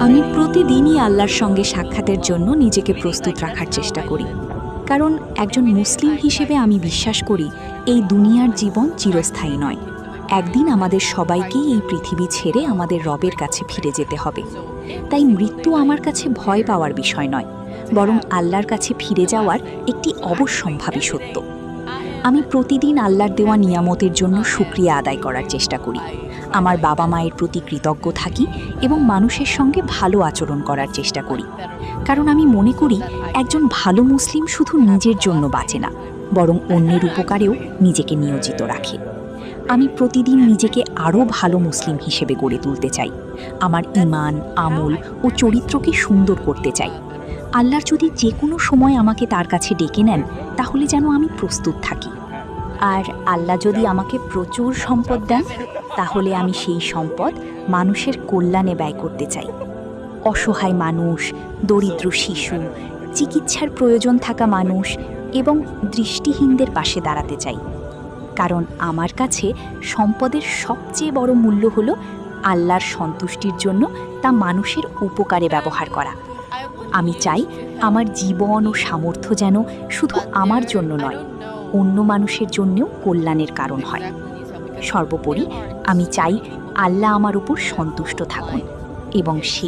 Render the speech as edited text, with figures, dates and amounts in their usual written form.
আমি প্রতিদিনই আল্লাহর সঙ্গে সাক্ষাতের জন্য নিজেকে প্রস্তুত রাখার চেষ্টা করি, কারণ একজন মুসলিম হিসেবে আমি বিশ্বাস করি এই দুনিয়ার জীবন চিরস্থায়ী নয়। একদিন আমাদের সবাইকেই এই পৃথিবী ছেড়ে আমাদের রবের কাছে ফিরে যেতে হবে। তাই মৃত্যু আমার কাছে ভয় পাওয়ার বিষয় নয়, বরং আল্লাহর কাছে ফিরে যাওয়ার একটি অবশ্যম্ভাবী সত্য। আমি প্রতিদিন আল্লাহর দেওয়া নিয়ামতের জন্য শুকরিয়া আদায় করার চেষ্টা করি, আমার বাবা মায়ের প্রতি কৃতজ্ঞ থাকি এবং মানুষের সঙ্গে ভালো আচরণ করার চেষ্টা করি। কারণ আমি মনে করি একজন ভালো মুসলিম শুধু নিজের জন্য বাঁচে না, বরং অন্যের উপকারেও নিজেকে নিয়োজিত রাখে। আমি প্রতিদিন নিজেকে আরও ভালো মুসলিম হিসেবে গড়ে তুলতে চাই, আমার ঈমান, আমল ও চরিত্রকে সুন্দর করতে চাই। আল্লাহর যদি যে কোনো সময় আমাকে তার কাছে ডেকে নেন, তাহলে যেন আমি প্রস্তুত থাকি। আর আল্লাহ যদি আমাকে প্রচুর সম্পদ দেন, তাহলে আমি সেই সম্পদ মানুষের কল্যাণে ব্যয় করতে চাই। অসহায় মানুষ, দরিদ্র শিশু, চিকিৎসার প্রয়োজন থাকা মানুষ এবং দৃষ্টিহীনদের পাশে দাঁড়াতে চাই। কারণ আমার কাছে সম্পদের সবচেয়ে বড় মূল্য হলো আল্লাহর সন্তুষ্টির জন্য তা মানুষের উপকারে ব্যবহার করা। আমি চাই আমার জীবন ও সামর্থ্য যেন শুধু আমার জন্য নয়, অন্য মানুষের জন্যও কল্যাণের কারণ হয়। সর্বোপরি আমি চাই আল্লাহ আমার উপর সন্তুষ্ট থাকুন এবং সে